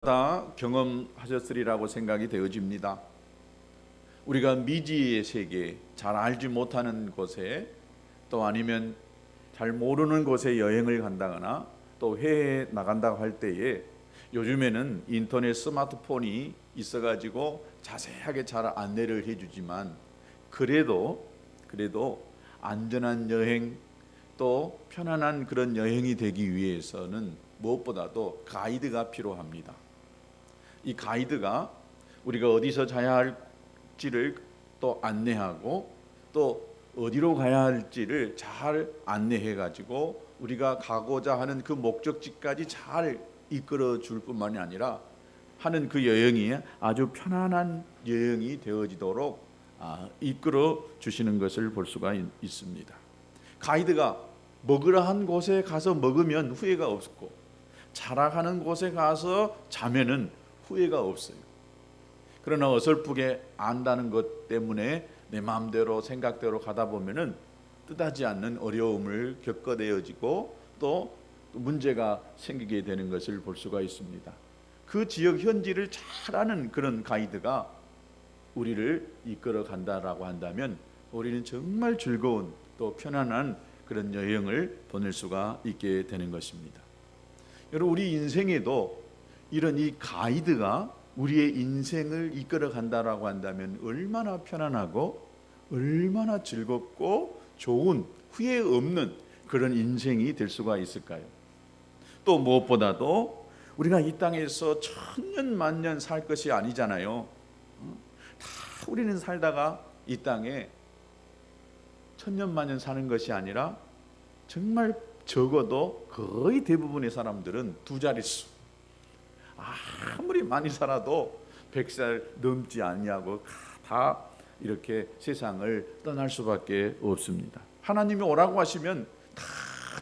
다 경험하셨으리라고 생각이 되어집니다. 우리가 미지의 세계, 잘 알지 못하는 곳에 또 아니면 잘 모르는 곳에 여행을 간다거나 또 해외에 나간다고 할 때에 요즘에는 인터넷 스마트폰이 있어가지고 자세하게 잘 안내를 해주지만 그래도 안전한 여행 또 편안한 그런 여행이 되기 위해서는 무엇보다도 가이드가 필요합니다. 이 가이드가 우리가 어디서 자야 할지를 또 안내하고 또 어디로 가야 할지를 잘 안내해 가지고 우리가 가고자 하는 그 목적지까지 잘 이끌어 줄 뿐만이 아니라 하는 그 여행이 아주 편안한 여행이 되어지도록 이끌어 주시는 것을 볼 수가 있습니다. 가이드가 먹으라 한 곳에 가서 먹으면 후회가 없고 자라 가는 곳에 가서 자면은 후회가 없어요. 그러나 어설프게 안다는 것 때문에 내 마음대로 생각대로 가다 보면은 뜻하지 않는 어려움을 겪어내어지고 또 문제가 생기게 되는 것을 볼 수가 있습니다. 그 지역 현지를 잘 아는 그런 가이드가 우리를 이끌어 간다라고 한다면 우리는 정말 즐거운 또 편안한 그런 여행을 보낼 수가 있게 되는 것입니다. 여러분, 우리 인생에도 이런 이 가이드가 우리의 인생을 이끌어 간다라고 한다면 얼마나 편안하고 얼마나 즐겁고 좋은 후회 없는 그런 인생이 될 수가 있을까요? 또 무엇보다도 우리가 이 땅에서 천년 만년 살 것이 아니잖아요. 다 우리는 살다가 이 땅에 천년 만년 사는 것이 아니라 정말 적어도 거의 대부분의 사람들은 두 자릿수, 아무리 많이 살아도 100살 넘지 않냐고 다 이렇게 세상을 떠날 수밖에 없습니다. 하나님이 오라고 하시면 다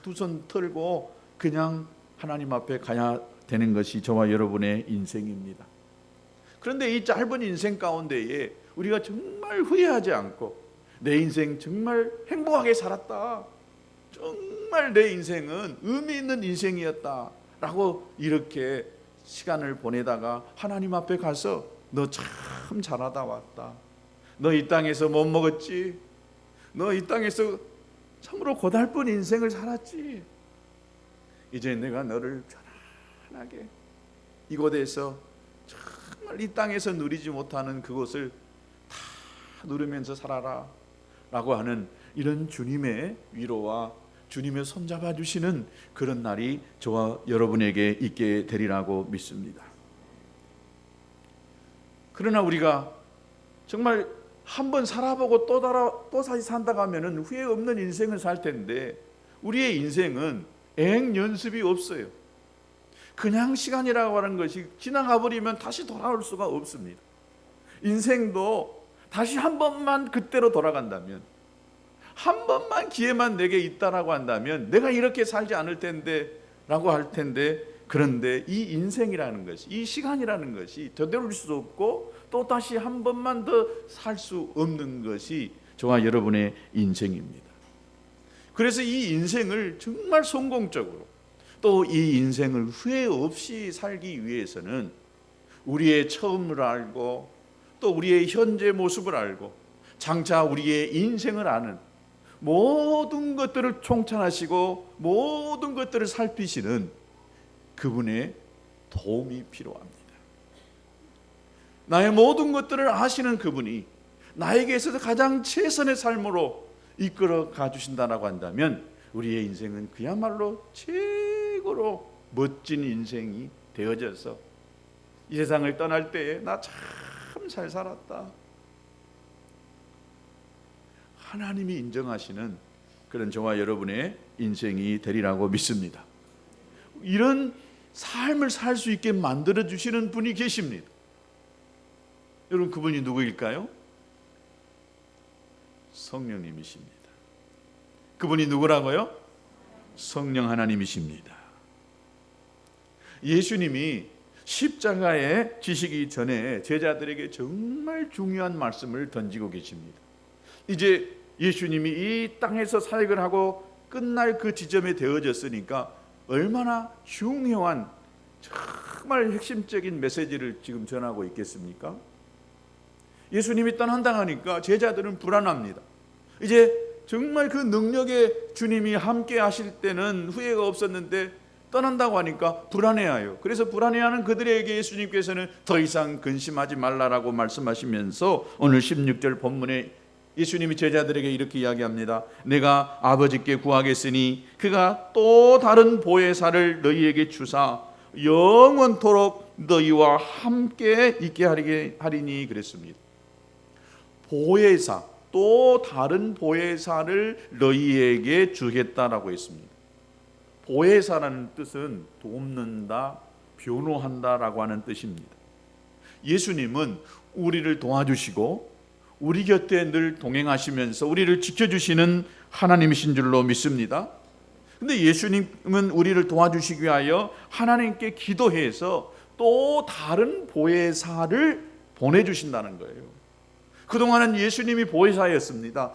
두 손 털고 그냥 하나님 앞에 가야 되는 것이 저와 여러분의 인생입니다. 그런데 이 짧은 인생 가운데에 우리가 정말 후회하지 않고 내 인생 정말 행복하게 살았다, 정말 내 인생은 의미 있는 인생이었다 라고 이렇게 시간을 보내다가 하나님 앞에 가서 너 참 잘하다 왔다, 너 이 땅에서 못 먹었지, 너 이 땅에서 참으로 고달픈 인생을 살았지, 이제 내가 너를 편안하게 이곳에서 정말 이 땅에서 누리지 못하는 그것을 다 누리면서 살아라 라고 하는 이런 주님의 위로와 주님의 손잡아 주시는 그런 날이 저와 여러분에게 있게 되리라고 믿습니다. 그러나 우리가 정말 한번 살아보고 또 다시 산다고 하면 후회 없는 인생을 살 텐데 우리의 인생은 연습이 없어요. 그냥 시간이라고 하는 것이 지나가 버리면 다시 돌아올 수가 없습니다. 인생도 다시 한 번만 그때로 돌아간다면, 한 번만 기회만 내게 있다라고 한다면 내가 이렇게 살지 않을 텐데 라고 할 텐데, 그런데 이 인생이라는 것이, 이 시간이라는 것이 되돌릴 수 없고 또 다시 한 번만 더 살 수 없는 것이 저와 여러분의 인생입니다. 그래서 이 인생을 정말 성공적으로 또 이 인생을 후회 없이 살기 위해서는 우리의 처음을 알고 또 우리의 현재 모습을 알고 장차 우리의 인생을 아는 모든 것들을 총찬하시고 모든 것들을 살피시는 그분의 도움이 필요합니다. 나의 모든 것들을 아시는 그분이 나에게 있어서 가장 최선의 삶으로 이끌어 가주신다라고 한다면 우리의 인생은 그야말로 최고로 멋진 인생이 되어져서 이 세상을 떠날 때에 나 참 잘 살았다, 하나님이 인정하시는 그런 저와 여러분의 인생이 되리라고 믿습니다. 이런 삶을 살 수 있게 만들어 주시는 분이 계십니다. 여러분, 그분이 누구일까요? 성령님이십니다. 그분이 누구라고요? 성령 하나님이십니다. 예수님이 십자가에 지시기 전에 제자들에게 정말 중요한 말씀을 던지고 계십니다. 이제 예수님이 이 땅에서 사역을 하고 끝날 그 지점에 되어졌으니까 얼마나 중요한 정말 핵심적인 메시지를 지금 전하고 있겠습니까? 예수님이 떠난다하니까 제자들은 불안합니다. 이제 정말 그 능력의 주님이 함께 하실 때는 후회가 없었는데 떠난다고 하니까 불안해해요. 그래서 불안해하는 그들에게 예수님께서는 더 이상 근심하지 말라라고 말씀하시면서 오늘 16절 본문에 예수님이 제자들에게 이렇게 이야기합니다. 내가 아버지께 구하겠으니 그가 또 다른 보혜사를 너희에게 주사 영원토록 너희와 함께 있게 하리니 그랬습니다. 보혜사, 또 다른 보혜사를 너희에게 주겠다라고 했습니다. 보혜사라는 뜻은 돕는다, 변호한다라고 하는 뜻입니다. 예수님은 우리를 도와주시고 우리 곁에 늘 동행하시면서 우리를 지켜주시는 하나님이신 줄로 믿습니다. 근데 예수님은 우리를 도와주시기 위하여 하나님께 기도해서 또 다른 보혜사를 보내주신다는 거예요. 그동안은 예수님이 보혜사였습니다.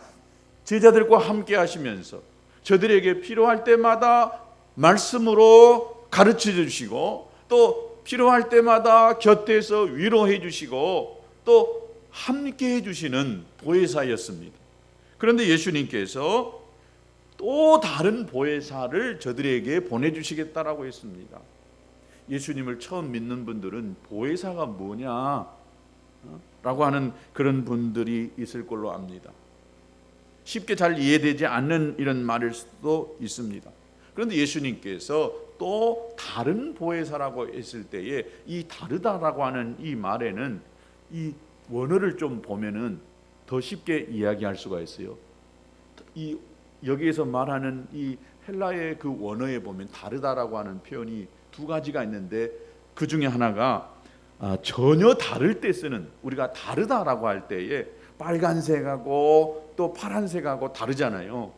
제자들과 함께 하시면서 저들에게 필요할 때마다 말씀으로 가르쳐 주시고 또 필요할 때마다 곁에서 위로해 주시고 또 함께 해주시는 보혜사였습니다. 그런데 예수님께서 또 다른 보혜사를 저들에게 보내주시겠다라고 했습니다. 예수님을 처음 믿는 분들은 보혜사가 뭐냐 라고 하는 그런 분들이 있을 걸로 압니다. 쉽게 잘 이해되지 않는 이런 말일 수도 있습니다. 그런데 예수님께서 또 다른 보혜사라고 했을 때에 이 다르다라고 하는 이 말에는 이 원어를 좀 보면은 더 쉽게 이야기할 수가 있어요. 이 여기에서 말하는 이 헬라의 그 원어에 보면 다르다라고 하는 표현이 두 가지가 있는데 그 중에 하나가 전혀 다를 때 쓰는, 우리가 다르다라고 할 때에 빨간색하고 또 파란색하고 다르잖아요.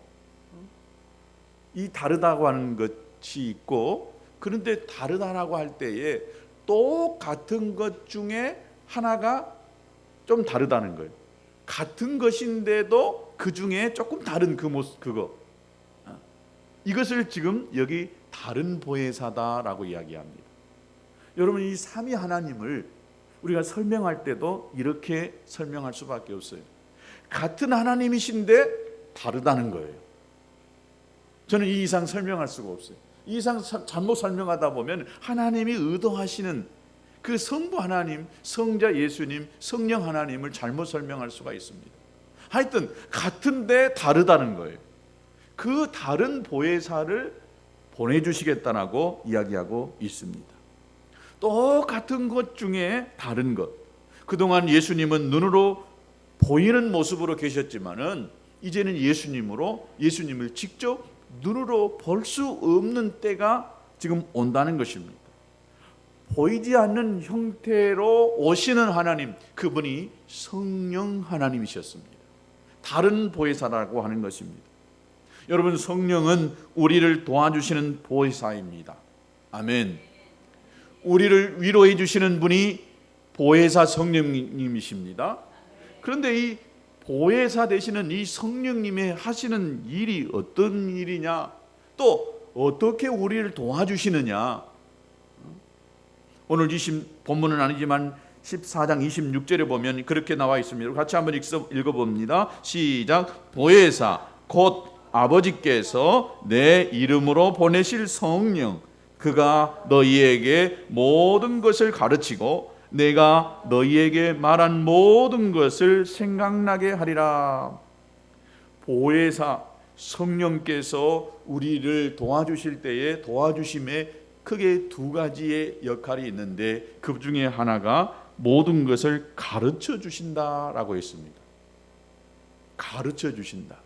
이 다르다고 하는 것이 있고, 그런데 다르다라고 할 때에 똑같은 것 중에 하나가 좀 다르다는 거예요. 같은 것인데도 그 중에 조금 다른 그 모습, 그거. 이것을 지금 여기 다른 보혜사다라고 이야기합니다. 여러분, 이 삼위 하나님을 우리가 설명할 때도 이렇게 설명할 수밖에 없어요. 같은 하나님이신데 다르다는 거예요. 저는 이 이상 설명할 수가 없어요. 이 이상 잘못 설명하다 보면 하나님이 의도하시는 그 성부 하나님, 성자 예수님, 성령 하나님을 잘못 설명할 수가 있습니다. 하여튼 같은데 다르다는 거예요. 그 다른 보혜사를 보내주시겠다라고 이야기하고 있습니다. 똑같은 것 중에 다른 것. 그동안 예수님은 눈으로 보이는 모습으로 계셨지만은 이제는 예수님을 직접 눈으로 볼 수 없는 때가 지금 온다는 것입니다. 보이지 않는 형태로 오시는 하나님, 그분이 성령 하나님이셨습니다. 다른 보혜사라고 하는 것입니다. 여러분, 성령은 우리를 도와주시는 보혜사입니다. 아멘. 우리를 위로해 주시는 분이 보혜사 성령님이십니다. 그런데 이 보혜사 되시는 이 성령님의 하시는 일이 어떤 일이냐, 또 어떻게 우리를 도와주시느냐. 오늘 본문은 아니지만 14장 26절에 보면 그렇게 나와 있습니다. 같이 한번 읽어봅니다. 시작. 보혜사 곧 아버지께서 내 이름으로 보내실 성령, 그가 너희에게 모든 것을 가르치고 내가 너희에게 말한 모든 것을 생각나게 하리라. 보혜사 성령께서 우리를 도와주실 때에 도와주심에 크게 두 가지의 역할이 있는데 그 중에 하나가 모든 것을 가르쳐 주신다라고 했습니다. 가르쳐 주신다.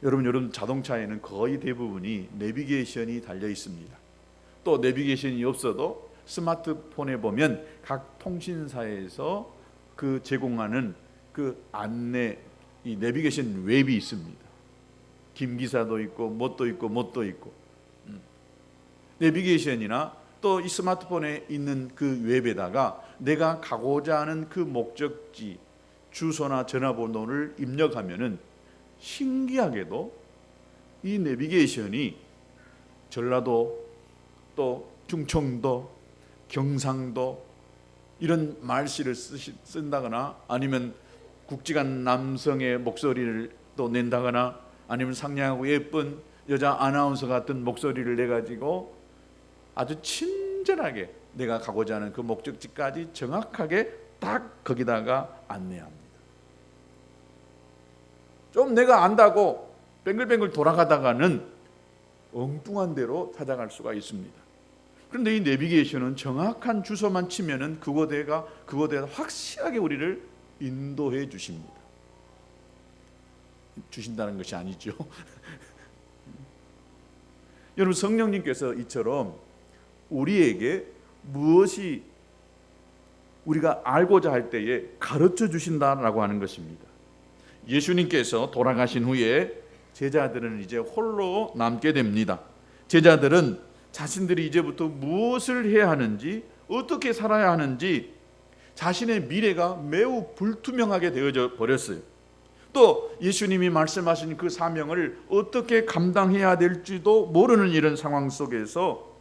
여러분 자동차에는 거의 대부분이 내비게이션이 달려 있습니다. 또 내비게이션이 없어도 스마트폰에 보면 각 통신사에서 그 제공하는 그 안내, 이 내비게이션 웹이 있습니다. 김기사도 있고 뭣도 있고 내비게이션이나 또 이 스마트폰에 있는 그 웹에다가 내가 가고자 하는 그 목적지 주소나 전화번호를 입력하면은 신기하게도 이 내비게이션이 전라도 또 충청도, 경상도 이런 말씨를 쓴다거나 아니면 굵직한 남성의 목소리를 또 낸다거나 아니면 상냥하고 예쁜 여자 아나운서 같은 목소리를 내가지고 아주 친절하게 내가 가고자 하는 그 목적지까지 정확하게 딱 거기다가 안내합니다. 좀 내가 안다고 뱅글뱅글 돌아가다가는 엉뚱한 데로 찾아갈 수가 있습니다. 그런데 이 내비게이션은 정확한 주소만 치면은 그곳에가 확실하게 우리를 인도해 주십니다. 주신다는 것이 아니죠. 여러분, 성령님께서 이처럼 우리에게 무엇이 우리가 알고자 할 때에 가르쳐 주신다라고 하는 것입니다. 예수님께서 돌아가신 후에 제자들은 이제 홀로 남게 됩니다. 제자들은 자신들이 이제부터 무엇을 해야 하는지, 어떻게 살아야 하는지 자신의 미래가 매우 불투명하게 되어져 버렸어요. 또 예수님이 말씀하신 그 사명을 어떻게 감당해야 될지도 모르는 이런 상황 속에서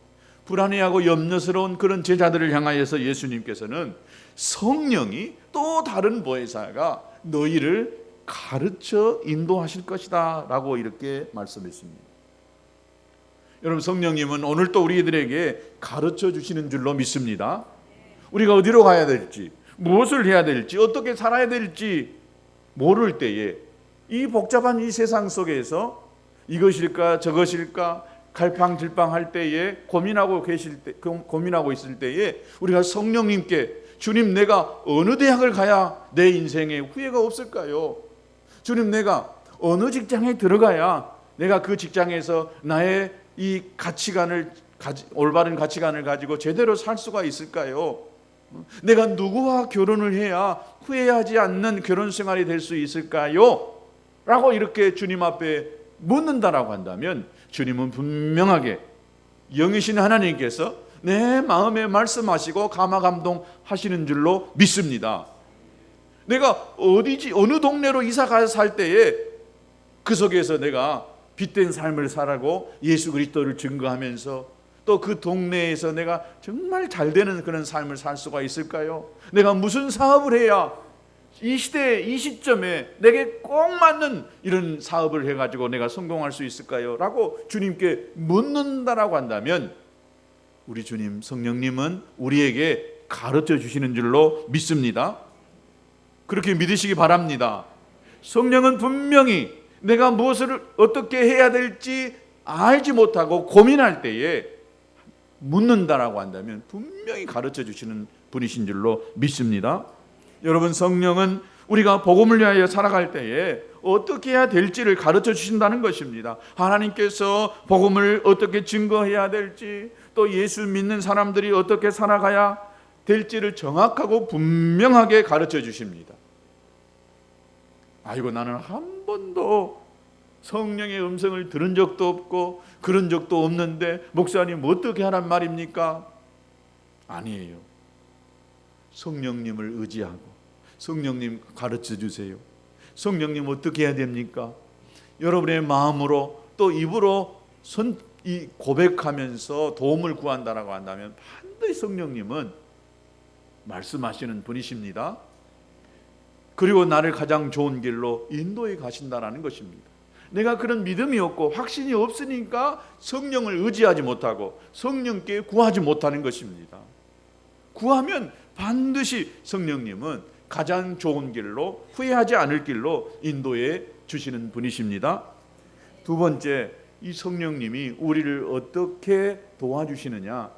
불안해하고 염려스러운 그런 제자들을 향하여서 예수님께서는 성령이 또 다른 보혜사가 너희를 가르쳐 인도하실 것이다 라고 이렇게 말씀했습니다. 여러분, 성령님은 오늘 또 우리들에게 가르쳐 주시는 줄로 믿습니다. 우리가 어디로 가야 될지, 무엇을 해야 될지, 어떻게 살아야 될지 모를 때에 이 복잡한 이 세상 속에서 이것일까 저것일까 갈팡질팡할 때에 고민하고 있을 때에 우리가 성령님께 주님, 내가 어느 대학을 가야 내 인생에 후회가 없을까요? 주님, 내가 어느 직장에 들어가야 내가 그 직장에서 나의 이 올바른 가치관을 가지고 제대로 살 수가 있을까요? 내가 누구와 결혼을 해야 후회하지 않는 결혼 생활이 될 수 있을까요? 라고 이렇게 주님 앞에 묻는다라고 한다면 주님은 분명하게 영이신 하나님께서 내 마음에 말씀하시고 감화감동하시는 줄로 믿습니다. 내가 어느 동네로 이사 가서 살 때에 그 속에서 내가 빛된 삶을 살아고 예수 그리스도를 증거하면서 또 그 동네에서 내가 정말 잘 되는 그런 삶을 살 수가 있을까요? 내가 무슨 사업을 해야 이 시대에 이 시점에 내게 꼭 맞는 이런 사업을 해가지고 내가 성공할 수 있을까요? 라고 주님께 묻는다라고 한다면 우리 주님 성령님은 우리에게 가르쳐 주시는 줄로 믿습니다. 그렇게 믿으시기 바랍니다. 성령은 분명히 내가 무엇을 어떻게 해야 될지 알지 못하고 고민할 때에 묻는다라고 한다면 분명히 가르쳐 주시는 분이신 줄로 믿습니다. 여러분, 성령은 우리가 복음을 위하여 살아갈 때에 어떻게 해야 될지를 가르쳐 주신다는 것입니다. 하나님께서 복음을 어떻게 증거해야 될지, 또 예수 믿는 사람들이 어떻게 살아가야 될지를 정확하고 분명하게 가르쳐 주십니다. 아이고, 나는 한 번도 성령의 음성을 들은 적도 없고 그런 적도 없는데 목사님 어떻게 하란 말입니까? 아니에요. 성령님을 의지하고 성령님 가르쳐 주세요. 성령님 어떻게 해야 됩니까? 여러분의 마음으로 또 입으로 고백하면서 도움을 구한다라고 한다면 반드시 성령님은 말씀하시는 분이십니다. 그리고 나를 가장 좋은 길로 인도해 가신다라는 것입니다. 내가 그런 믿음이 없고 확신이 없으니까 성령을 의지하지 못하고 성령께 구하지 못하는 것입니다. 구하면 반드시 성령님은 가장 좋은 길로, 후회하지 않을 길로 인도해 주시는 분이십니다. 두 번째, 이 성령님이 우리를 어떻게 도와주시느냐.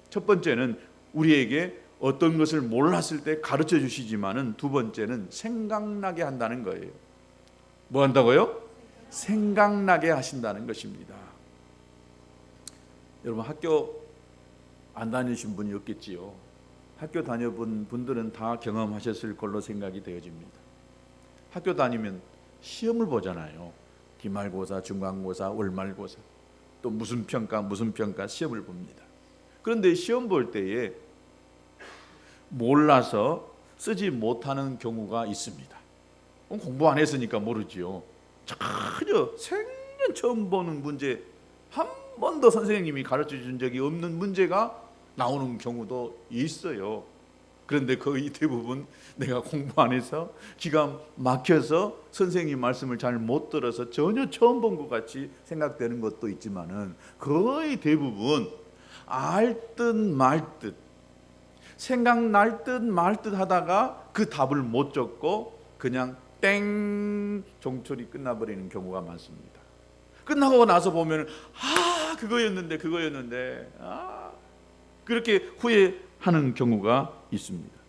첫 번째는 우리에게 어떤 것을 몰랐을 때 가르쳐 주시지만은 두 번째는 생각나게 한다는 거예요. 뭐 한다고요? 생각나게 하신다는 것입니다. 여러분, 학교 안 다니신 분이 없겠지요. 학교 다녀본 분들은 다 경험하셨을 걸로 생각이 되어집니다. 학교 다니면 시험을 보잖아요. 기말고사, 중간고사, 월말고사, 또 무슨 평가 시험을 봅니다. 그런데 시험 볼 때에 몰라서 쓰지 못하는 경우가 있습니다. 공부 안 했으니까 모르지요. 전혀 생전 처음 보는 문제 한 번도 선생님이 가르쳐 준 적이 없는 문제가 나오는 경우도 있어요. 그런데 거의 대부분 내가 공부 안 해서 기가 막혀서 선생님 말씀을 잘 못 들어서 전혀 처음 본 것 같이 생각되는 것도 있지만은 거의 대부분 알 듯 말 듯, 생각날 듯 말 듯 하다가 그 답을 못 적고 그냥 땡 종철이 끝나버리는 경우가 많습니다. 끝나고 나서 보면 그거였는데 그렇게 후회하는 경우가 있습니다.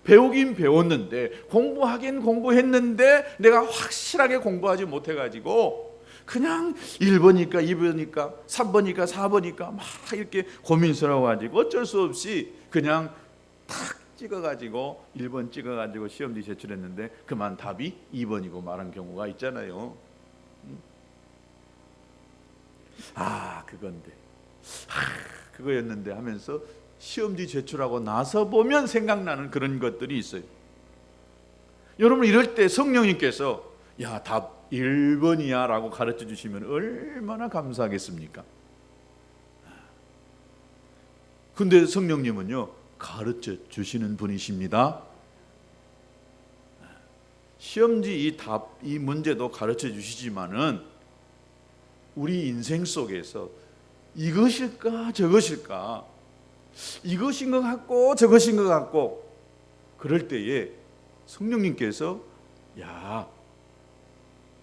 배우긴 배웠는데, 공부하긴 공부했는데 내가 확실하게 공부하지 못해가지고 그냥 1번이니까 2번이니까 3번이니까 4번이니까 막 이렇게 고민스러워가지고 어쩔 수 없이 그냥 탁 찍어가지고 1번 찍어가지고 시험지 제출했는데 그만 답이 2번이고 말한 경우가 있잖아요. 그건데 그거였는데 하면서 시험지 제출하고 나서 보면 생각나는 그런 것들이 있어요. 여러분, 이럴 때 성령님께서 답 1번이야 라고 가르쳐 주시면 얼마나 감사하겠습니까? 근데 성령님은요, 가르쳐 주시는 분이십니다. 시험지 이 문제도 가르쳐 주시지만은 우리 인생 속에서 이것일까 저것일까, 이것인 것 같고 저것인 것 같고, 그럴 때에 성령님께서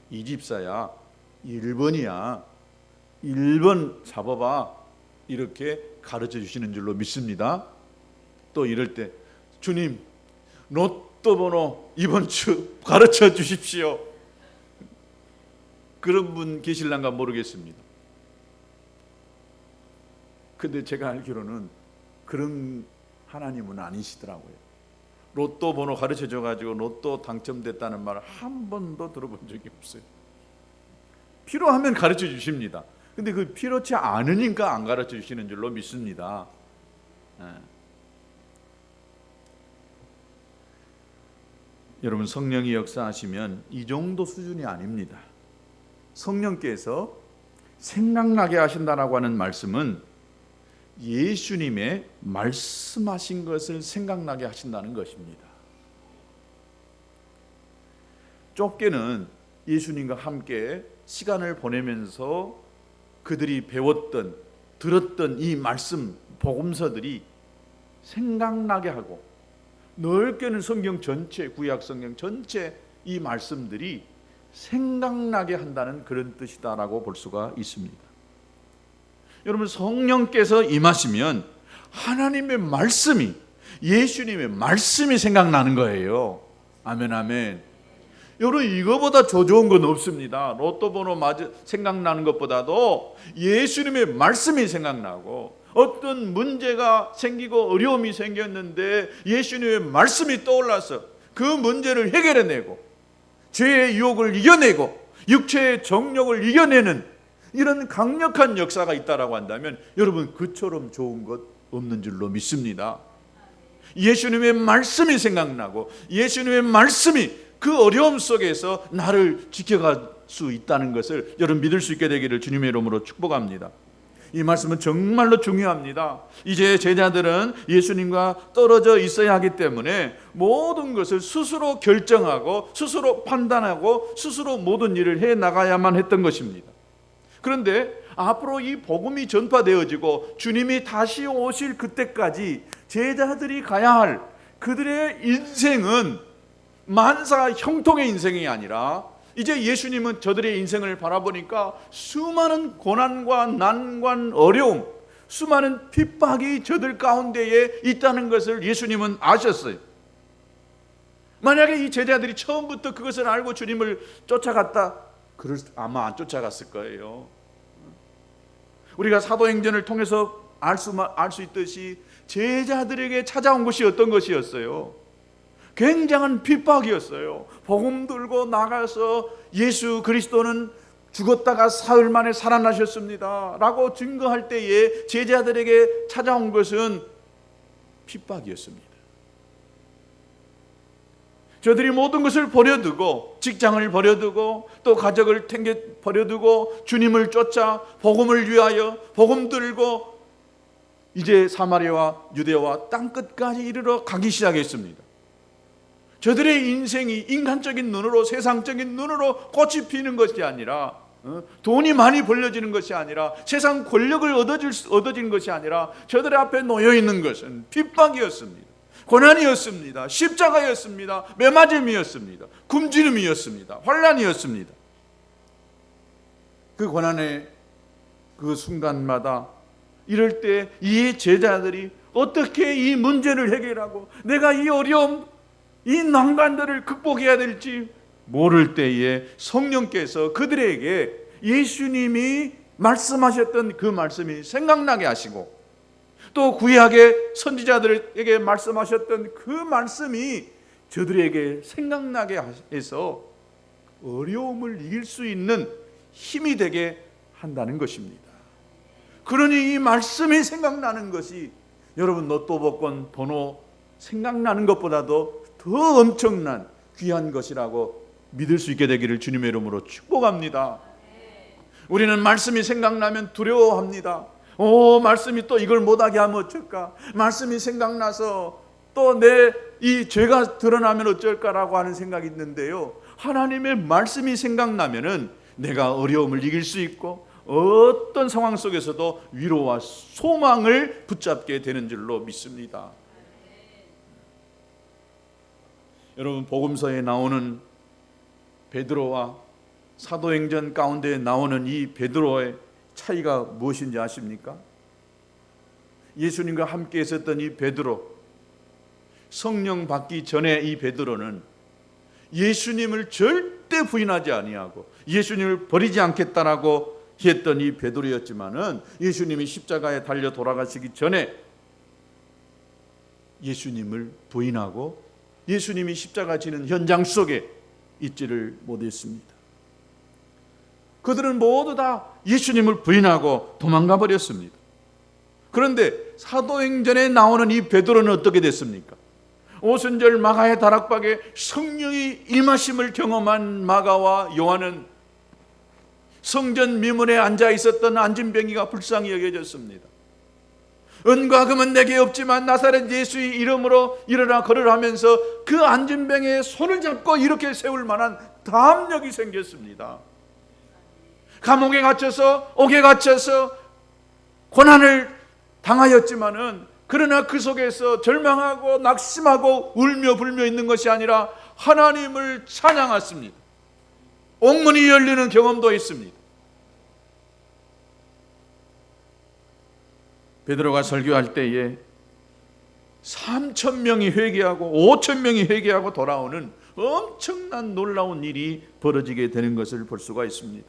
이 집사야 1번이야 1번 잡아봐 이렇게 가르쳐 주시는 줄로 믿습니다. 또 이럴 때 주님 로또 번호 이번 주 가르쳐 주십시오. 그런 분 계실란가 모르겠습니다. 근데 제가 알기로는 그런 하나님은 아니시더라고요. 로또 번호 가르쳐 줘가지고 로또 당첨됐다는 말을 한 번도 들어본 적이 없어요. 필요하면 가르쳐 주십니다. 근데 그 필요치 않으니까 안 가르쳐 주시는 줄로 믿습니다. 여러분, 성령이 역사하시면 이 정도 수준이 아닙니다. 성령께서 생각나게 하신다라고 하는 말씀은 예수님의 말씀하신 것을 생각나게 하신다는 것입니다. 좁게는 예수님과 함께 시간을 보내면서 그들이 배웠던, 들었던 이 말씀, 복음서들이 생각나게 하고, 넓게는 성경 전체, 구약 성경 전체 이 말씀들이 생각나게 한다는 그런 뜻이다라고 볼 수가 있습니다. 여러분, 성령께서 임하시면 하나님의 말씀이, 예수님의 말씀이 생각나는 거예요. 아멘, 아멘. 여러분, 이거보다 더 좋은 건 없습니다. 로또 번호 생각나는 것보다도 예수님의 말씀이 생각나고, 어떤 문제가 생기고 어려움이 생겼는데 예수님의 말씀이 떠올라서 그 문제를 해결해내고, 죄의 유혹을 이겨내고 육체의 정욕을 이겨내는 이런 강력한 역사가 있다라고 한다면 여러분, 그처럼 좋은 것 없는 줄로 믿습니다. 예수님의 말씀이 생각나고 예수님의 말씀이 그 어려움 속에서 나를 지켜갈 수 있다는 것을 여러분 믿을 수 있게 되기를 주님의 이름으로 축복합니다. 이 말씀은 정말로 중요합니다. 이제 제자들은 예수님과 떨어져 있어야 하기 때문에 모든 것을 스스로 결정하고 스스로 판단하고 스스로 모든 일을 해나가야만 했던 것입니다. 그런데 앞으로 이 복음이 전파되어지고 주님이 다시 오실 그때까지 제자들이 가야 할 그들의 인생은 만사 형통의 인생이 아니라, 이제 예수님은 저들의 인생을 바라보니까 수많은 고난과 난관, 어려움, 수많은 핍박이 저들 가운데에 있다는 것을 예수님은 아셨어요. 만약에 이 제자들이 처음부터 그것을 알고 주님을 쫓아갔다, 아마 안 쫓아갔을 거예요. 우리가 사도행전을 통해서 알 수 있듯이 제자들에게 찾아온 것이 어떤 것이었어요? 굉장한 핍박이었어요. 복음 들고 나가서 예수 그리스도는 죽었다가 사흘 만에 살아나셨습니다 라고 증거할 때에 제자들에게 찾아온 것은 핍박이었습니다. 저들이 모든 것을 버려두고, 직장을 버려두고, 또 가족을 버려두고 주님을 쫓아 복음을 위하여 복음 들고 이제 사마리아와 유대와 땅끝까지 이르러 가기 시작했습니다. 저들의 인생이 인간적인 눈으로, 세상적인 눈으로 꽃이 피는 것이 아니라, 돈이 많이 벌려지는 것이 아니라, 세상 권력을 얻어지는 것이 아니라, 저들의 앞에 놓여 있는 것은 핍박이었습니다. 고난이었습니다. 십자가였습니다. 매맞음이었습니다. 굶주림이었습니다. 환난이었습니다. 그 고난의 그 순간마다 이럴 때 이 제자들이 어떻게 이 문제를 해결하고 내가 이 어려움, 이 난관들을 극복해야 될지 모를 때에 성령께서 그들에게 예수님이 말씀하셨던 그 말씀이 생각나게 하시고, 또 구약의 선지자들에게 말씀하셨던 그 말씀이 저들에게 생각나게 해서 어려움을 이길 수 있는 힘이 되게 한다는 것입니다. 그러니 이 말씀이 생각나는 것이 여러분 로또 복권 번호 생각나는 것보다도 더 엄청난 귀한 것이라고 믿을 수 있게 되기를 주님의 이름으로 축복합니다. 우리는 말씀이 생각나면 두려워합니다. 말씀이 또 이걸 못하게 하면 어쩔까? 말씀이 생각나서 또 내 이 죄가 드러나면 어쩔까라고 하는 생각이 있는데요, 하나님의 말씀이 생각나면은 내가 어려움을 이길 수 있고 어떤 상황 속에서도 위로와 소망을 붙잡게 되는 줄로 믿습니다. 여러분, 복음서에 나오는 베드로와 사도행전 가운데 나오는 이 베드로의 차이가 무엇인지 아십니까? 예수님과 함께 있었던 이 베드로, 성령 받기 전에 이 베드로는 예수님을 절대 부인하지 아니하고 예수님을 버리지 않겠다라고 했던 이 베드로였지만은, 예수님이 십자가에 달려 돌아가시기 전에 예수님을 부인하고 예수님이 십자가 지는 현장 속에 있지를 못했습니다. 그들은 모두 다 예수님을 부인하고 도망가 버렸습니다. 그런데 사도행전에 나오는 이 베드로는 어떻게 됐습니까? 오순절 마가의 다락방에 성령이 임하심을 경험한 마가와 요한은 성전 미문에 앉아 있었던 안진뱅이가 불쌍히 여겨졌습니다. 은과 금은 내게 없지만 나사렛 예수의 이름으로 일어나 걸으라 하면서 그 안진뱅이의 손을 잡고 이렇게 세울 만한 담력이 생겼습니다. 감옥에 갇혀서, 옥에 갇혀서 고난을 당하였지만은, 그러나 그 속에서 절망하고 낙심하고 울며 불며 있는 것이 아니라 하나님을 찬양했습니다. 옥문이 열리는 경험도 있습니다. 베드로가 설교할 때에 3,000명이 회개하고 5,000명이 회개하고 돌아오는 엄청난 놀라운 일이 벌어지게 되는 것을 볼 수가 있습니다.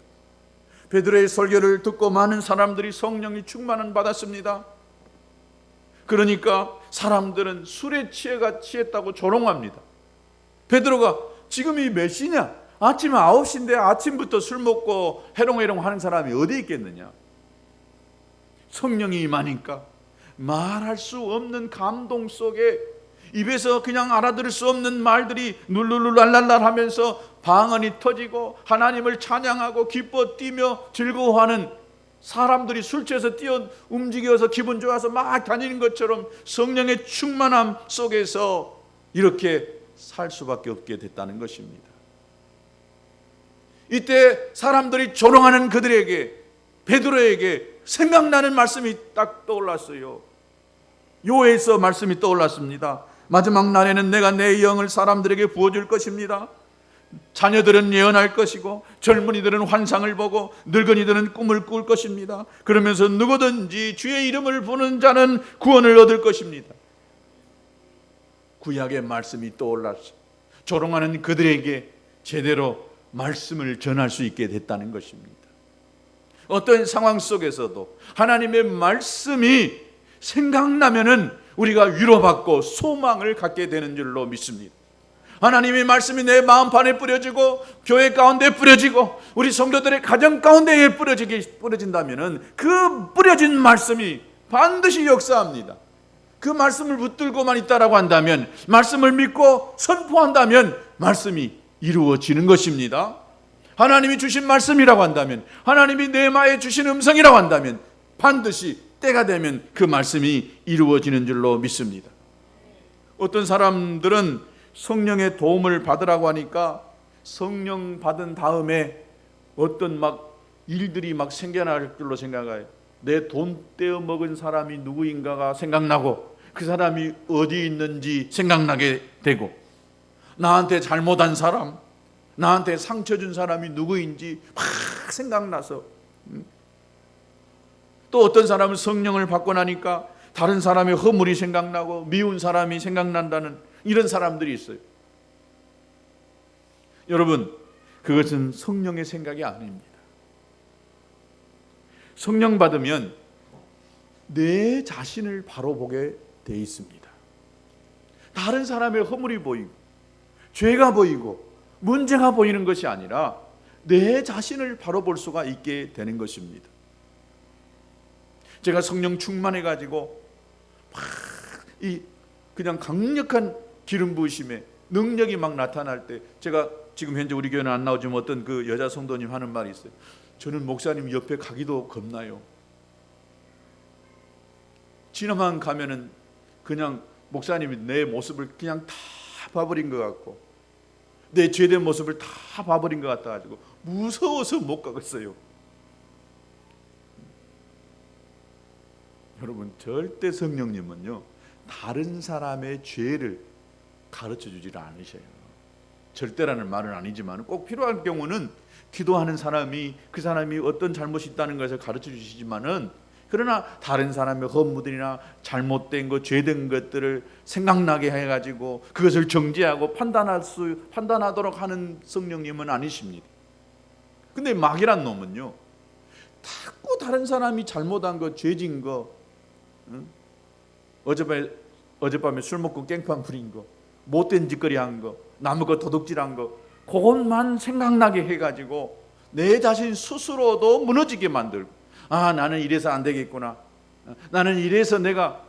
베드로의 설교를 듣고 많은 사람들이 성령이 충만을 받았습니다. 그러니까 사람들은 술에 취했다고 조롱합니다. 베드로가 지금이 몇 시냐? 아침 9시인데 아침부터 술 먹고 해롱해롱 하는 사람이 어디 있겠느냐? 성령이 임하니까 말할 수 없는 감동 속에 입에서 그냥 알아들을 수 없는 말들이 룰룰룰랄랄랄 하면서 방언이 터지고 하나님을 찬양하고 기뻐 뛰며 즐거워하는, 사람들이 술 취해서 뛰어 움직여서 기분 좋아서 막 다니는 것처럼 성령의 충만함 속에서 이렇게 살 수밖에 없게 됐다는 것입니다. 이때 사람들이 조롱하는 그들에게, 베드로에게 생각나는 말씀이 딱 떠올랐어요. 요에서 말씀이 떠올랐습니다. 마지막 날에는 내가 내 영을 사람들에게 부어줄 것입니다. 자녀들은 예언할 것이고 젊은이들은 환상을 보고 늙은이들은 꿈을 꿀 것입니다. 그러면서 누구든지 주의 이름을 부르는 자는 구원을 얻을 것입니다. 구약의 말씀이 떠올라서 조롱하는 그들에게 제대로 말씀을 전할 수 있게 됐다는 것입니다. 어떤 상황 속에서도 하나님의 말씀이 생각나면은 우리가 위로받고 소망을 갖게 되는 줄로 믿습니다. 하나님의 말씀이 내 마음판에 뿌려지고 교회 가운데 뿌려지고 우리 성도들의 가정 가운데에 뿌려진다면은 그 뿌려진 말씀이 반드시 역사합니다. 그 말씀을 붙들고만 있다라고 한다면, 말씀을 믿고 선포한다면 말씀이 이루어지는 것입니다. 하나님이 주신 말씀이라고 한다면, 하나님이 내 마에 주신 음성이라고 한다면 반드시 때가 되면 그 말씀이 이루어지는 줄로 믿습니다. 어떤 사람들은 성령의 도움을 받으라고 하니까 성령 받은 다음에 어떤 일들이 생겨날 줄로 생각해요. 내 돈 떼어 먹은 사람이 누구인가가 생각나고, 그 사람이 어디 있는지 생각나게 되고, 나한테 잘못한 사람, 나한테 상처 준 사람이 누구인지 막 생각나서, 또 어떤 사람은 성령을 받고 나니까 다른 사람의 허물이 생각나고 미운 사람이 생각난다는 이런 사람들이 있어요. 여러분, 그것은 성령의 생각이 아닙니다. 성령 받으면 내 자신을 바로 보게 돼 있습니다. 다른 사람의 허물이 보이고 죄가 보이고 문제가 보이는 것이 아니라 내 자신을 바로 볼 수가 있게 되는 것입니다. 제가 성령 충만해 가지고 그냥 강력한 기름 부으심에 능력이 나타날 때, 제가 지금 현재 우리 교회는 안 나오지만 어떤 그 여자 성도님 하는 말이 있어요. 저는 목사님 옆에 가기도 겁나요. 지나만 가면은 그냥 목사님이 내 모습을 그냥 다 봐버린 것 같고, 내 죄된 모습을 다 봐버린 것 같아가지고 무서워서 못 가겠어요. 여러분, 절대 성령님은요 다른 사람의 죄를 가르쳐 주지를 않으셔요. 절대라는 말은 아니지만 꼭 필요한 경우는 기도하는 사람이 그 사람이 어떤 잘못이 있다는 것을 가르쳐 주시지만은, 그러나 다른 사람의 허물이나 잘못된 것, 죄된 것들을 생각나게 해가지고 그것을 정죄하고 판단하도록 하는 성령님은 아니십니다. 근데 마귀란 놈은요, 자꾸 다른 사람이 잘못한 거, 죄진 거, 어젯밤에 술 먹고 깽판 부린 거, 못된 짓거리 한 거, 남의 도둑질한 거, 그것만 생각나게 해가지고 내 자신 스스로도 무너지게 만들고, 나는 이래서 안 되겠구나, 나는 이래서 내가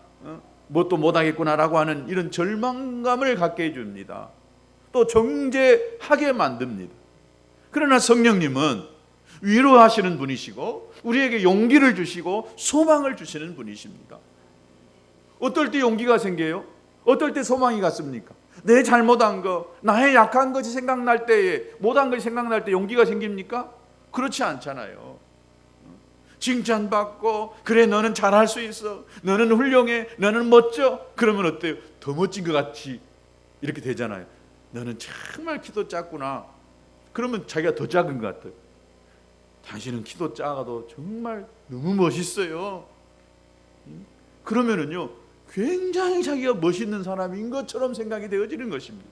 뭣도 못하겠구나라고 하는 이런 절망감을 갖게 해줍니다. 또 정죄하게 만듭니다. 그러나 성령님은 위로하시는 분이시고 우리에게 용기를 주시고 소망을 주시는 분이십니다. 어떨 때 용기가 생겨요? 어떨 때 소망이 갔습니까? 내 잘못한 거, 나의 약한 것이 생각날 때에, 못한 것이 생각날 때 용기가 생깁니까? 그렇지 않잖아요. 칭찬받고, 그래 너는 잘할 수 있어, 너는 훌륭해, 너는 멋져, 그러면 어때요? 더 멋진 것 같이 이렇게 되잖아요. 너는 정말 키도 작구나, 그러면 자기가 더 작은 것 같아요. 당신은 키도 작아도 정말 너무 멋있어요. 그러면은요 굉장히 자기가 멋있는 사람인 것처럼 생각이 되어지는 것입니다.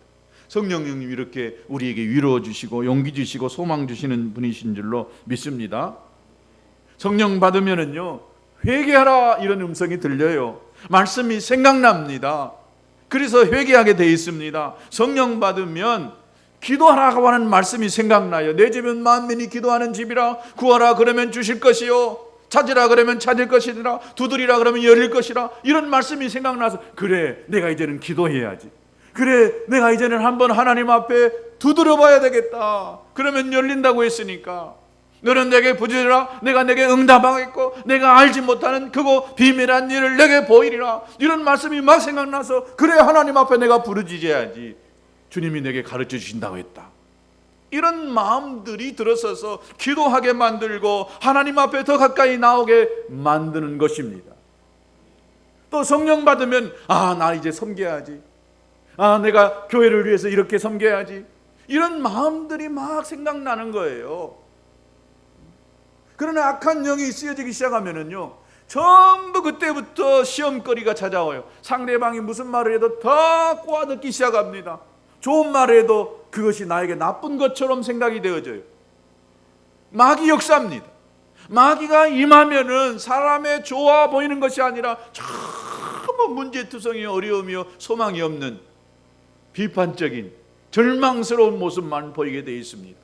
성령님이 이렇게 우리에게 위로 주시고 용기 주시고 소망 주시는 분이신 줄로 믿습니다. 성령 받으면은요 회개하라 이런 음성이 들려요. 말씀이 생각납니다. 그래서 회개하게 돼 있습니다. 성령 받으면 기도하라고 하는 말씀이 생각나요. 내 집은 만민이 기도하는 집이라, 구하라 그러면 주실 것이요, 찾으라 그러면 찾을 것이라, 두드리라 그러면 열릴 것이라, 이런 말씀이 생각나서 그래 내가 이제는 기도해야지, 그래 내가 이제는 한번 하나님 앞에 두드려 봐야 되겠다, 그러면 열린다고 했으니까 너는 내게 부르짖으라 내가 내게 응답하겠고 내가 알지 못하는 크고 비밀한 일을 내게 보이리라, 이런 말씀이 막 생각나서 그래 하나님 앞에 내가 부르짖어야지, 주님이 내게 가르쳐 주신다고 했다, 이런 마음들이 들어서서 기도하게 만들고 하나님 앞에 더 가까이 나오게 만드는 것입니다. 또 성령 받으면 나 이제 섬겨야지, 내가 교회를 위해서 이렇게 섬겨야지, 이런 마음들이 막 생각나는 거예요. 그러나 악한 영이 쓰여지기 시작하면은요 전부 그때부터 시험거리가 찾아와요. 상대방이 무슨 말을 해도 다 꼬아듣기 시작합니다. 좋은 말을 해도 그것이 나에게 나쁜 것처럼 생각이 되어져요. 마귀 역사입니다. 마귀가 임하면은 사람의 좋아 보이는 것이 아니라 전부 문제투성이 어려우며 소망이 없는 비판적인 절망스러운 모습만 보이게 되어 있습니다.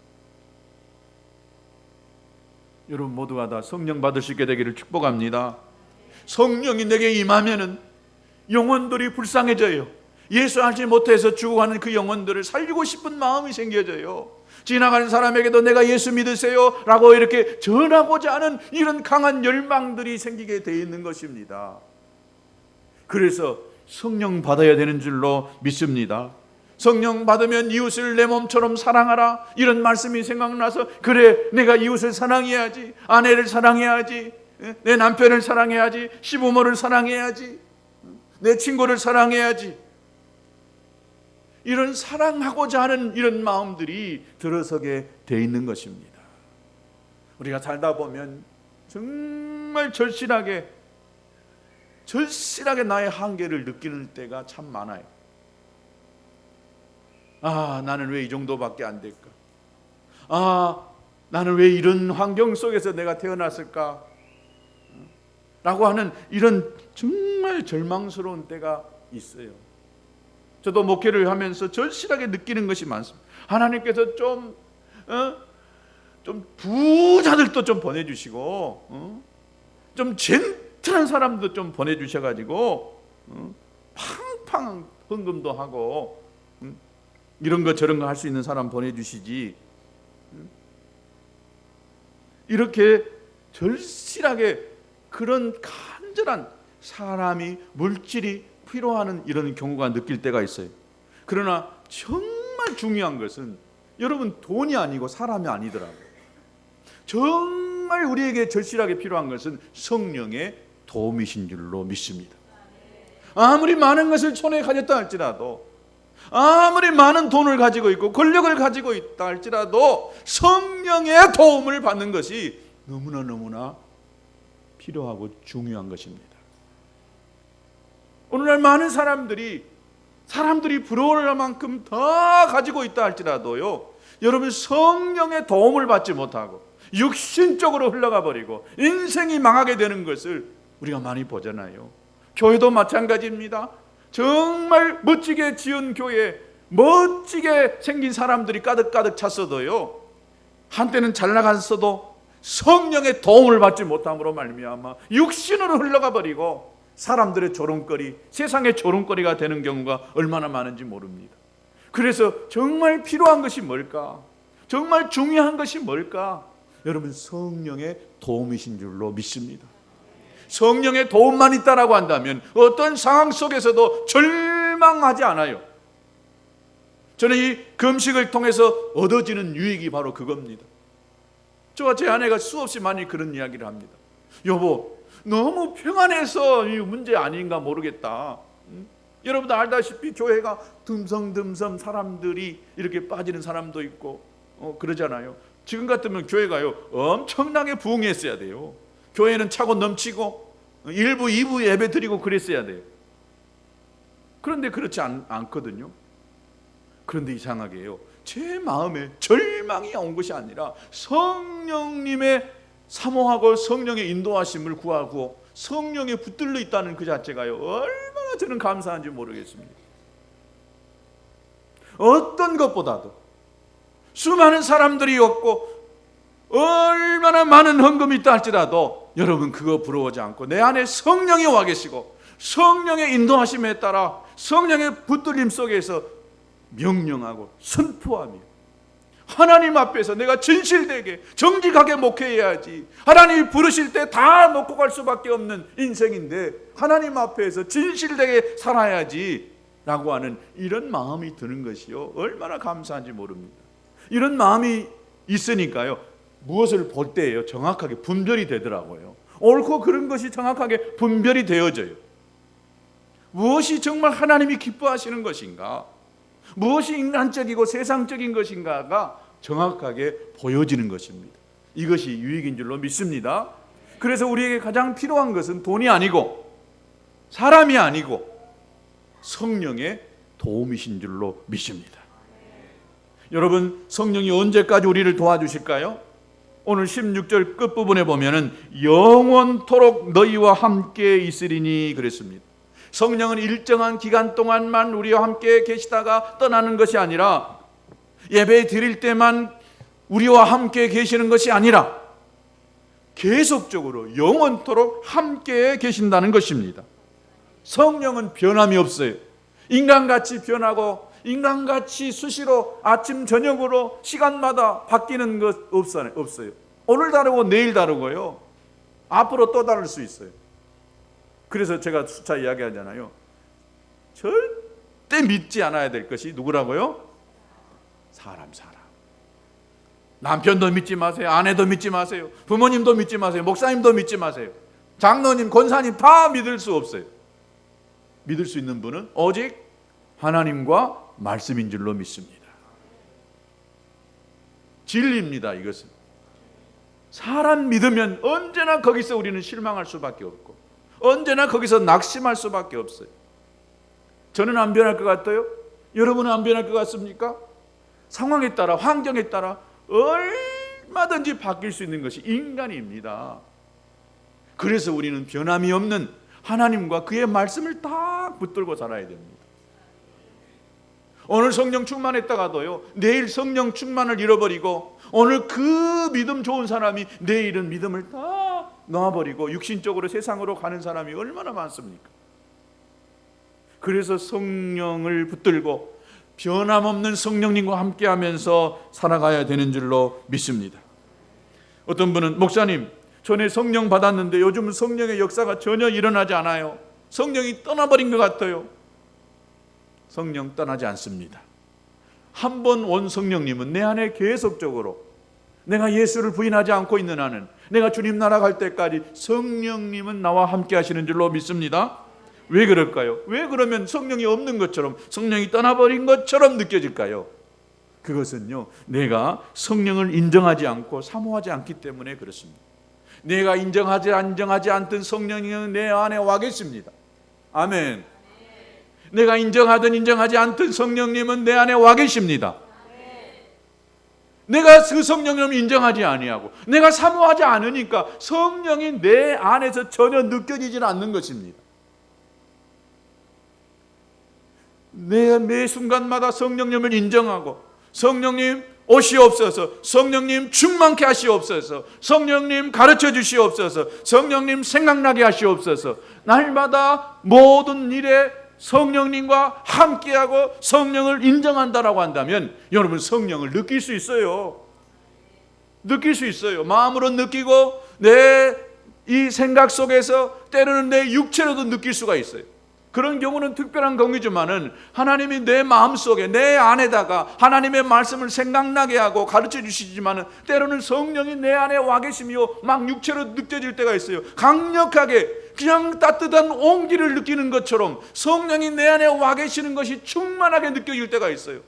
여러분 모두가 다 성령 받을 수 있게 되기를 축복합니다. 성령이 내게 임하면은 영혼들이 불쌍해져요. 예수 알지 못해서 죽어가는 그 영혼들을 살리고 싶은 마음이 생겨져요. 지나가는 사람에게도 내가 예수 믿으세요 라고 이렇게 전하고자 하는 이런 강한 열망들이 생기게 되어 있는 것입니다. 그래서 성령 받아야 되는 줄로 믿습니다. 성령 받으면 이웃을 내 몸처럼 사랑하라, 이런 말씀이 생각나서 그래, 내가 이웃을 사랑해야지, 아내를 사랑해야지, 내 남편을 사랑해야지, 시부모를 사랑해야지, 내 친구를 사랑해야지, 이런 사랑하고자 하는 이런 마음들이 들어서게 돼 있는 것입니다. 우리가 살다 보면 정말 절실하게 나의 한계를 느끼는 때가 참 많아요. 아, 나는 왜 이 정도밖에 안 될까? 아, 나는 왜 이런 환경 속에서 내가 태어났을까? 라고 하는 이런 정말 절망스러운 때가 있어요. 저도 목회를 하면서 절실하게 느끼는 것이 많습니다. 하나님께서 좀 부자들도 좀 보내주시고, 좀 젠틀한 사람도 좀 보내주셔가지고, 팡팡 헌금도 하고, 이런 거 저런 거 할 수 있는 사람 보내주시지, 이렇게 절실하게 그런 간절한 사람이, 물질이 필요한 이런 경우가 느낄 때가 있어요. 그러나 정말 중요한 것은 여러분, 돈이 아니고 사람이 아니더라고요. 정말 우리에게 절실하게 필요한 것은 성령의 도움이신 줄로 믿습니다. 아무리 많은 것을 손에 가졌다 할지라도, 아무리 많은 돈을 가지고 있고 권력을 가지고 있다 할지라도 성령의 도움을 받는 것이 너무나 필요하고 중요한 것입니다. 오늘날 많은 사람들이 부러워할 만큼 다 가지고 있다 할지라도요, 여러분, 성령의 도움을 받지 못하고 육신적으로 흘러가 버리고 인생이 망하게 되는 것을 우리가 많이 보잖아요. 교회도 마찬가지입니다. 정말 멋지게 지은 교회, 멋지게 생긴 사람들이 가득 찼어도요, 한때는 잘 나갔어도 성령의 도움을 받지 못함으로 말미암아 육신으로 흘러가 버리고 사람들의 조롱거리, 세상의 조롱거리가 되는 경우가 얼마나 많은지 모릅니다. 그래서 정말 필요한 것이 뭘까? 정말 중요한 것이 뭘까? 여러분, 성령의 도움이신 줄로 믿습니다. 성령의 도움만 있다라고 한다면 어떤 상황 속에서도 절망하지 않아요. 저는 이 금식을 통해서 얻어지는 유익이 바로 그겁니다. 저와 제 아내가 수없이 많이 그런 이야기를 합니다. 여보, 너무 평안해서 이 문제 아닌가 모르겠다. 여러분도 알다시피 교회가 듬성듬성 사람들이 이렇게 빠지는 사람도 있고 그러잖아요. 지금 같으면 교회가요 엄청나게 부흥했어야 돼요. 교회는 차고 넘치고 1부, 2부 예배 드리고 그랬어야 돼요. 그런데 그렇지 않거든요. 그런데 이상하게요, 제 마음에 절망이 온 것이 아니라 성령님의 사모하고 성령의 인도하심을 구하고 성령에 붙들려 있다는 그 자체가요, 얼마나 저는 감사한지 모르겠습니다. 어떤 것보다도 수많은 사람들이 없고 얼마나 많은 헌금이 있다 할지라도 여러분, 그거 부러워하지 않고 내 안에 성령이 와 계시고 성령의 인도하심에 따라 성령의 붙들림 속에서 명령하고 선포하며 하나님 앞에서 내가 진실되게 정직하게 목회해야지, 하나님이 부르실 때 다 놓고 갈 수밖에 없는 인생인데 하나님 앞에서 진실되게 살아야지 라고 하는 이런 마음이 드는 것이요, 얼마나 감사한지 모릅니다. 이런 마음이 있으니까요, 무엇을 볼 때예요, 정확하게 분별이 되더라고요. 옳고 그른 것이 정확하게 분별이 되어져요. 무엇이 정말 하나님이 기뻐하시는 것인가, 무엇이 인간적이고 세상적인 것인가가 정확하게 보여지는 것입니다. 이것이 유익인 줄로 믿습니다. 그래서 우리에게 가장 필요한 것은 돈이 아니고 사람이 아니고 성령의 도움이신 줄로 믿습니다. 여러분, 성령이 언제까지 우리를 도와주실까요? 오늘 16절 끝부분에 보면은 영원토록 너희와 함께 있으리니 그랬습니다. 성령은 일정한 기간 동안만 우리와 함께 계시다가 떠나는 것이 아니라, 예배 드릴 때만 우리와 함께 계시는 것이 아니라 계속적으로 영원토록 함께 계신다는 것입니다. 성령은 변함이 없어요. 인간같이 변하고 인간같이 수시로 아침 저녁으로 시간마다 바뀌는 것 없어요. 오늘 다르고 내일 다르고요. 앞으로 또 다를 수 있어요. 그래서 제가 수차 이야기하잖아요. 절대 믿지 않아야 될 것이 누구라고요? 사람. 남편도 믿지 마세요. 아내도 믿지 마세요. 부모님도 믿지 마세요. 목사님도 믿지 마세요. 장로님, 권사님 다 믿을 수 없어요. 믿을 수 있는 분은 오직 하나님과 말씀인 줄로 믿습니다. 진리입니다. 이것은 사람 믿으면 언제나 거기서 우리는 실망할 수밖에 없고 언제나 거기서 낙심할 수밖에 없어요. 저는 안 변할 것 같아요? 여러분은 안 변할 것 같습니까? 상황에 따라, 환경에 따라 얼마든지 바뀔 수 있는 것이 인간입니다. 그래서 우리는 변함이 없는 하나님과 그의 말씀을 딱 붙들고 살아야 됩니다. 오늘 성령 충만했다가도요, 내일 성령 충만을 잃어버리고 오늘 그 믿음 좋은 사람이 내일은 믿음을 다 놔버리고 육신적으로 세상으로 가는 사람이 얼마나 많습니까? 그래서 성령을 붙들고 변함없는 성령님과 함께하면서 살아가야 되는 줄로 믿습니다. 어떤 분은 목사님, 전에 성령 받았는데 요즘 성령의 역사가 전혀 일어나지 않아요. 성령이 떠나버린 것 같아요. 성령 떠나지 않습니다. 한 번 온 성령님은 내 안에 계속적으로, 내가 예수를 부인하지 않고 있는 한은, 내가 주님 나라 갈 때까지 성령님은 나와 함께 하시는 줄로 믿습니다. 왜 그럴까요? 왜 그러면 성령이 없는 것처럼, 성령이 떠나버린 것처럼 느껴질까요? 그것은요, 내가 성령을 인정하지 않고 사모하지 않기 때문에 그렇습니다. 내가 인정하지 않던 성령님은 내 안에 와 계십니다. 아멘. 내가 인정하든 인정하지 않던 성령님은 내 안에 와 계십니다. 내가 그 성령님을 인정하지 아니하고 내가 사모하지 않으니까 성령이 내 안에서 전혀 느껴지지 않는 것입니다. 매 순간마다 성령님을 인정하고, 성령님 오시옵소서, 성령님 충만케 하시옵소서, 성령님 가르쳐 주시옵소서, 성령님 생각나게 하시옵소서, 날마다 모든 일에 성령님과 함께하고 성령을 인정한다라고 한다면 여러분 성령을 느낄 수 있어요. 느낄 수 있어요. 마음으로 느끼고 내 이 생각 속에서 때로는 내 육체로도 느낄 수가 있어요. 그런 경우는 특별한 경우지만은 하나님이 내 마음속에, 내 안에다가 하나님의 말씀을 생각나게 하고 가르쳐 주시지만은 때로는 성령이 내 안에 와 계시며 막 육체로 느껴질 때가 있어요. 강력하게 그냥 따뜻한 온기를 느끼는 것처럼 성령이 내 안에 와 계시는 것이 충만하게 느껴질 때가 있어요.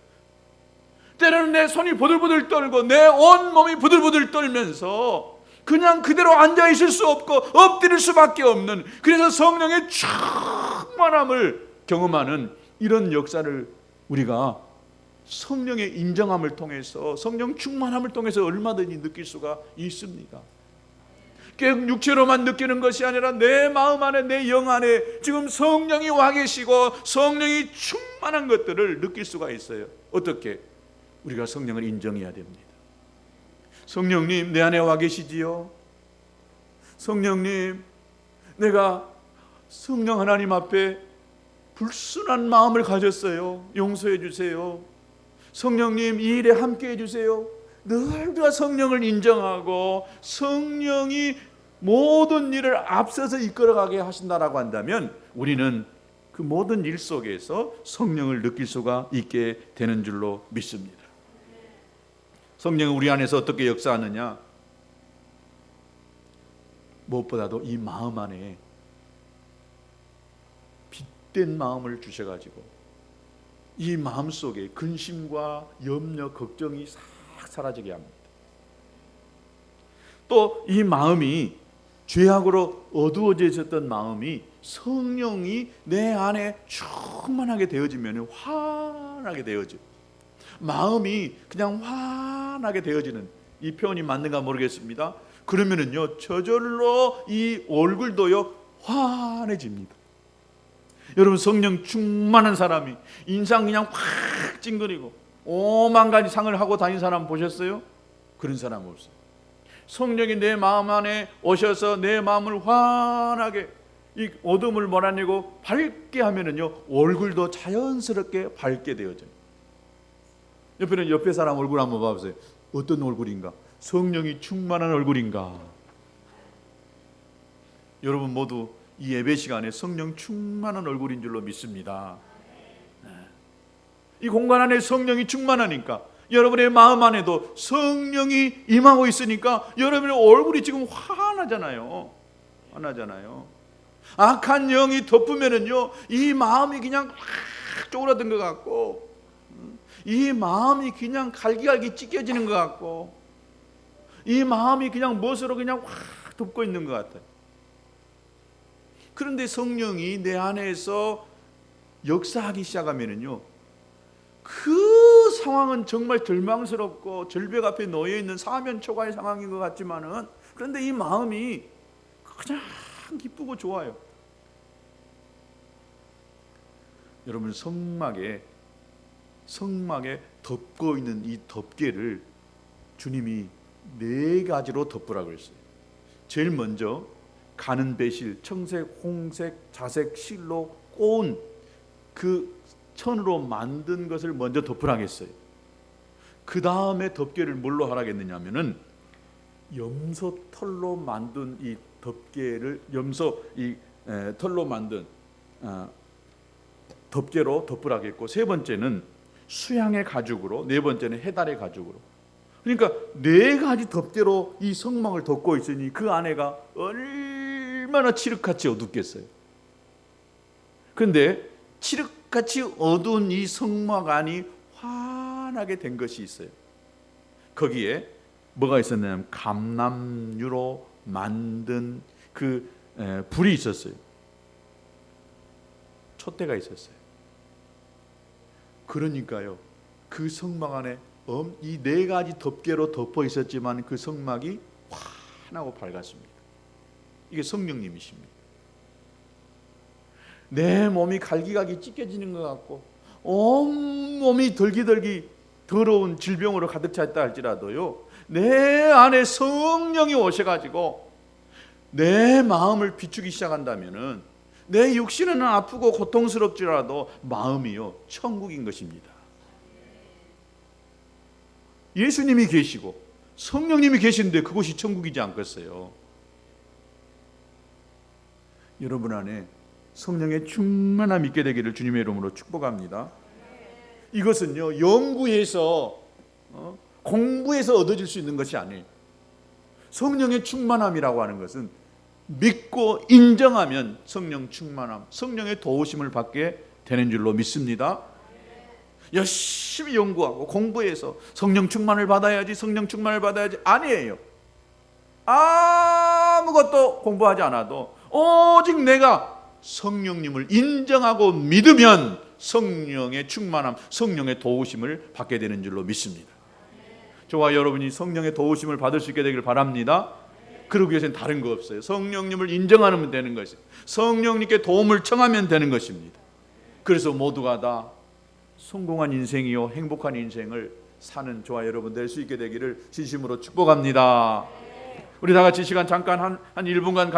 때로는 내 손이 부들부들 떨고 내 온 몸이 부들부들 떨면서 그냥 그대로 앉아 있을 수 없고 엎드릴 수밖에 없는, 그래서 성령의 충만함을 경험하는 이런 역사를 우리가 성령의 인정함을 통해서, 성령 충만함을 통해서 얼마든지 느낄 수가 있습니다. 육체로만 느끼는 것이 아니라 내 마음 안에, 내 영 안에 지금 성령이 와 계시고 성령이 충만한 것들을 느낄 수가 있어요. 어떻게? 우리가 성령을 인정해야 됩니다. 성령님, 내 안에 와 계시지요? 성령님, 내가 성령 하나님 앞에 불순한 마음을 가졌어요. 용서해 주세요. 성령님, 이 일에 함께 해주세요. 늘 성령을 인정하고 성령이 모든 일을 앞서서 이끌어가게 하신다라고 한다면 우리는 그 모든 일 속에서 성령을 느낄 수가 있게 되는 줄로 믿습니다. 성령은 우리 안에서 어떻게 역사하느냐? 무엇보다도 이 마음 안에 빛된 마음을 주셔가지고 이 마음 속에 근심과 염려, 걱정이 싹 사라지게 합니다. 또 이 마음이 죄악으로 어두워져 있었던 마음이 성령이 내 안에 충만하게 되어지면 환하게 되어져. 마음이 그냥 환하게 되어지는, 이 표현이 맞는가 모르겠습니다. 그러면은요, 저절로 이 얼굴도요 환해집니다. 여러분, 성령 충만한 사람이 인상 그냥 확 찡그리고 오만 가지 상을 하고 다닌 사람 보셨어요? 그런 사람 없어요. 성령이 내 마음 안에 오셔서 내 마음을 환하게, 이 어둠을 몰아내고 밝게 하면은요, 얼굴도 자연스럽게 밝게 되어져요. 옆에 사람 얼굴 한번 봐보세요. 어떤 얼굴인가? 성령이 충만한 얼굴인가? 여러분 모두 이 예배 시간에 성령 충만한 얼굴인 줄로 믿습니다. 이 공간 안에 성령이 충만하니까 여러분의 마음 안에도 성령이 임하고 있으니까 여러분의 얼굴이 지금 환하잖아요. 악한 영이 덮으면은요, 이 마음이 그냥 확 쪼그라든 것 같고, 이 마음이 그냥 갈기갈기 찢겨지는 것 같고, 이 마음이 그냥 멋으로 그냥 확 덮고 있는 것 같아요. 그런데 성령이 내 안에서 역사하기 시작하면은요, 그 상황은 정말 절망스럽고 절벽 앞에 놓여 있는 사면초가의 상황인 것 같지만은, 그런데 이 마음이 그냥 기쁘고 좋아요. 여러분, 성막에 덮고 있는 이 덮개를 주님이 4가지로 덮으라고 했어요. 제일 먼저 가는 배실, 청색, 홍색, 자색, 실로 꼬운 그 천으로 만든 것을 먼저 덮으라고 했어요. 그 다음에 덮개를 뭘로 하라겠느냐 하면은 염소 털로 만든 이 덮개를 털로 만든 덮개로 덮으라고 했고, 세 번째는 수양의 가죽으로, 네 번째는 해달의 가죽으로. 그러니까 4가지 덮개로 이 성막을 덮고 있으니 그 안에가 얼마나 칠흑같이 어둡겠어요. 그런데 칠흑같이 어두운 이 성막 안이 환하게 된 것이 있어요. 거기에 뭐가 있었냐면 감람유로 만든 그 불이 있었어요. 촛대가 있었어요. 그러니까요, 그 성막 안에 이 4가지 덮개로 덮어 있었지만 그 성막이 환하고 밝았습니다. 이게 성령님이십니다. 내 몸이 갈기갈기 찢겨지는 것 같고 온몸이 덜기덜기 더러운 질병으로 가득 차 있다 할지라도요, 내 안에 성령이 오셔가지고 내 마음을 비추기 시작한다면은 내 육신은 아프고 고통스럽지라도 마음이요, 천국인 것입니다. 예수님이 계시고 성령님이 계신데 그곳이 천국이지 않겠어요? 여러분 안에 성령의 충만함 있게 되기를 주님의 이름으로 축복합니다. 이것은요, 연구해서 공부해서 얻어질 수 있는 것이 아니에요. 성령의 충만함이라고 하는 것은 믿고 인정하면 성령 충만함, 성령의 도우심을 받게 되는 줄로 믿습니다. 열심히 연구하고 공부해서 성령 충만을 받아야지, 성령 충만을 받아야지, 아니에요. 아무것도 공부하지 않아도 오직 내가 성령님을 인정하고 믿으면 성령의 충만함, 성령의 도우심을 받게 되는 줄로 믿습니다. 저와 여러분이 성령의 도우심을 받을 수 있게 되기를 바랍니다. 그러기 위해서는 다른 거 없어요. 성령님을 인정하면 되는 것이에요. 성령님께 도움을 청하면 되는 것입니다. 그래서 모두가 다 성공한 인생이요, 행복한 인생을 사는 저와 여러분 될 수 있게 되기를 진심으로 축복합니다. 우리 다 같이 시간 잠깐 한 1분간